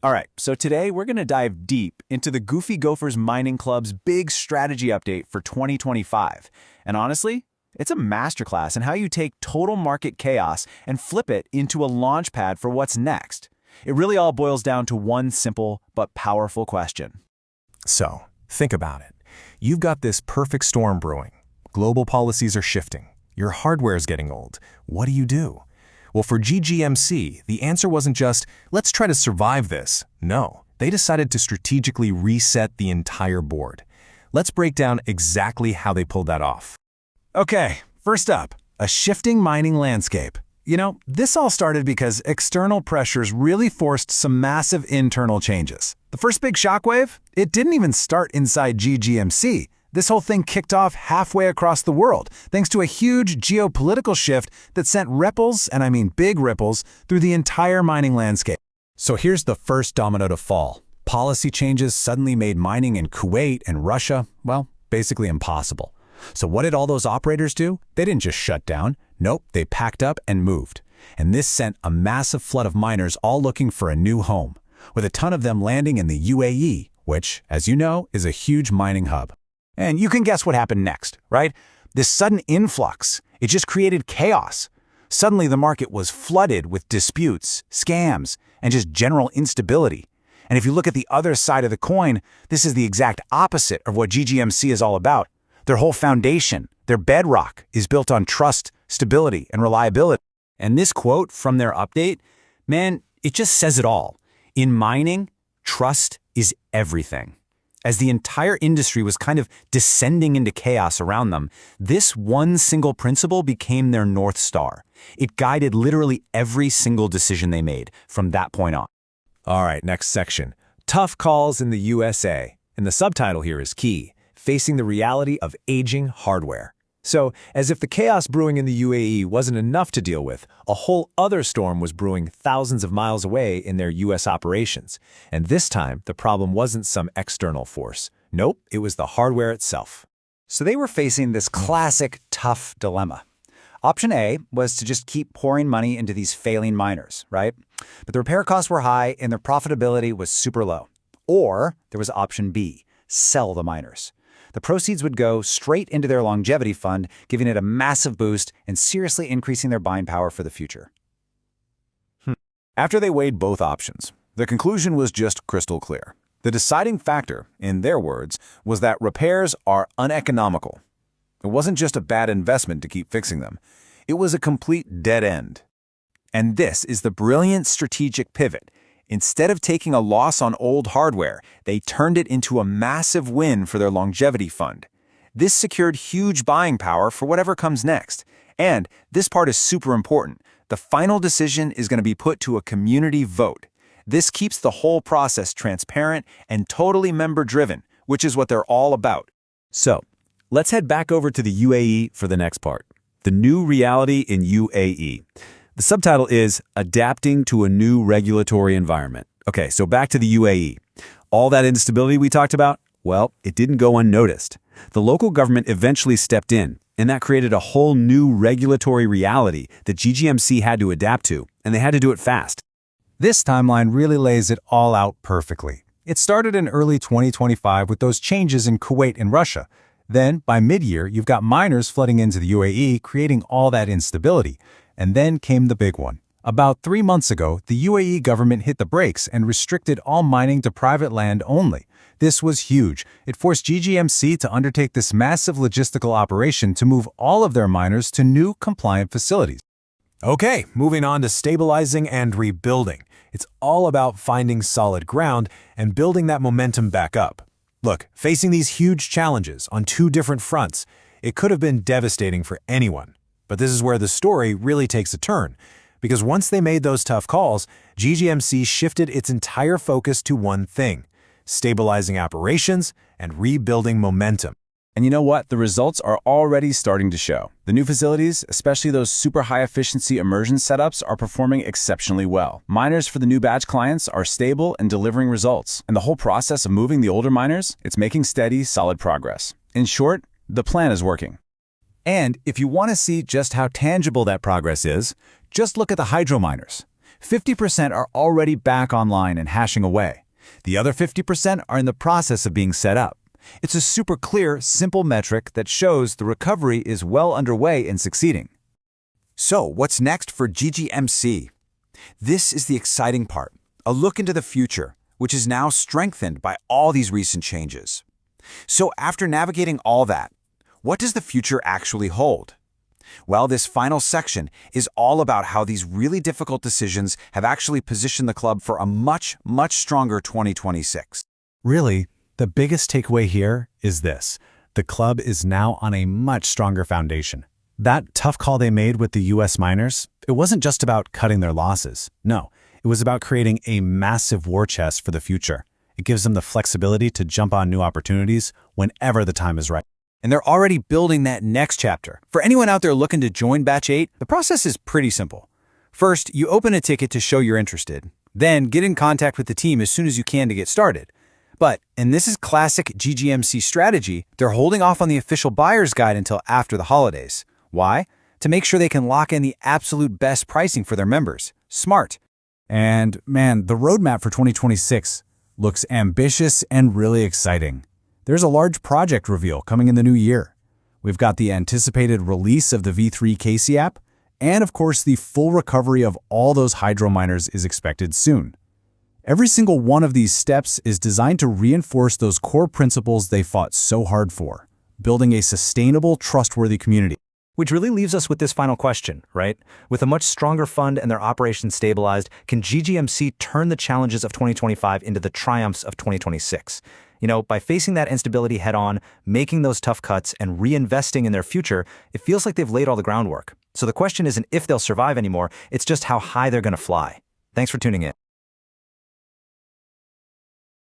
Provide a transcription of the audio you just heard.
All right, so today we're going to dive deep into the Goofy Gophers Mining Club's big strategy update for 2025. And honestly, it's a masterclass in how you take total market chaos and flip it into a launch pad for what's next. It really all boils down to one simple but powerful question. So, think about it. You've got this perfect storm brewing. Global policies are shifting. Your hardware is getting old. What do? Well, for GGMC, the answer wasn't just, let's try to survive this. No, they decided to strategically reset the entire board. Let's break down exactly how they pulled that off. Okay, first up, a shifting mining landscape. This all started because external pressures really forced some massive internal changes. The first big shockwave, it didn't even start inside GGMC. This whole thing kicked off halfway across the world, thanks to a huge geopolitical shift that sent ripples, and I mean big ripples, through the entire mining landscape. So here's the first domino to fall. Policy changes suddenly made mining in Kuwait and Russia, well, basically impossible. So what did all those operators do? They didn't just shut down. Nope, they packed up and moved. And this sent a massive flood of miners all looking for a new home, with a ton of them landing in the UAE, which, as you know, is a huge mining hub. And you can guess what happened next, right? This sudden influx, it just created chaos. Suddenly the market was flooded with disputes, scams, and just general instability. And if you look at the other side of the coin, this is the exact opposite of what GGMC is all about. Their whole foundation, their bedrock, is built on trust, stability, and reliability. And this quote from their update, man, it just says it all. In mining, trust is everything. As the entire industry was kind of descending into chaos around them, this one single principle became their North Star. It guided literally every single decision they made from that point on. All right, next section. Tough calls in the USA. And the subtitle here is key, facing the reality of aging hardware. So, as if the chaos brewing in the UAE wasn't enough to deal with, a whole other storm was brewing thousands of miles away in their US operations. And this time, the problem wasn't some external force. Nope, it was the hardware itself. So they were facing this classic tough dilemma. Option A was to just keep pouring money into these failing miners, right? But the repair costs were high and their profitability was super low. Or there was option B, sell the miners. The proceeds would go straight into their longevity fund, giving it a massive boost and seriously increasing their buying power for the future. After they weighed both options, the conclusion was just crystal clear. The deciding factor, in their words, was that repairs are uneconomical. It wasn't just a bad investment to keep fixing them. It was a complete dead end. And this is the brilliant strategic pivot. Instead of taking a loss on old hardware, they turned it into a massive win for their longevity fund. This secured huge buying power for whatever comes next. And this part is super important. The final decision is going to be put to a community vote. This keeps the whole process transparent and totally member-driven, which is what they're all about. So, let's head back over to the UAE for the next part. The new reality in UAE. The subtitle is Adapting to a New Regulatory Environment. Okay, so back to the UAE. All that instability we talked about, well, it didn't go unnoticed. The local government eventually stepped in, and that created a whole new regulatory reality that GGMC had to adapt to, and they had to do it fast. This timeline really lays it all out perfectly. It started in early 2025 with those changes in Kuwait and Russia. Then, by mid-year, you've got miners flooding into the UAE, creating all that instability. And then came the big one. About 3 months ago, the UAE government hit the brakes and restricted all mining to private land only. This was huge. It forced GGMC to undertake this massive logistical operation to move all of their miners to new compliant facilities. Okay, moving on to stabilizing and rebuilding. It's all about finding solid ground and building that momentum back up. Look, facing these huge challenges on two different fronts, it could have been devastating for anyone. But this is where the story really takes a turn, because once they made those tough calls, GGMC shifted its entire focus to one thing: stabilizing operations and rebuilding momentum. And you know what? The results are already starting to show. The new facilities, especially those super high-efficiency immersion setups, are performing exceptionally well. Miners for the new batch clients are stable and delivering results. And the whole process of moving the older miners, it's making steady, solid progress. In short, the plan is working. And if you want to see just how tangible that progress is, just look at the hydro miners. 50% are already back online and hashing away. The other 50% are in the process of being set up. It's a super clear, simple metric that shows the recovery is well underway and succeeding. So, what's next for GGMC? This is the exciting part, a look into the future, which is now strengthened by all these recent changes. So, after navigating all that, what does the future actually hold? Well, this final section is all about how these really difficult decisions have actually positioned the club for a much, much stronger 2026. Really, the biggest takeaway here is this. The club is now on a much stronger foundation. That tough call they made with the U.S. miners, it wasn't just about cutting their losses. No, it was about creating a massive war chest for the future. It gives them the flexibility to jump on new opportunities whenever the time is right. And they're already building that next chapter. For anyone out there looking to join Batch 8, the process is pretty simple. First, you open a ticket to show you're interested. Then, get in contact with the team as soon as you can to get started. But, and this is classic GGMC strategy, they're holding off on the official buyer's guide until after the holidays. Why? To make sure they can lock in the absolute best pricing for their members. Smart. And man, the roadmap for 2026 looks ambitious and really exciting. There's a large project reveal coming in the new year. We've got the anticipated release of the V3 Casey app, and of course the full recovery of all those hydro miners is expected soon. Every single one of these steps is designed to reinforce those core principles they fought so hard for, building a sustainable, trustworthy community. Which really leaves us with this final question, right? With a much stronger fund and their operations stabilized, can GGMC turn the challenges of 2025 into the triumphs of 2026? By facing that instability head-on, making those tough cuts, and reinvesting in their future, it feels like they've laid all the groundwork. So the question isn't if they'll survive anymore, it's just how high they're going to fly. Thanks for tuning in.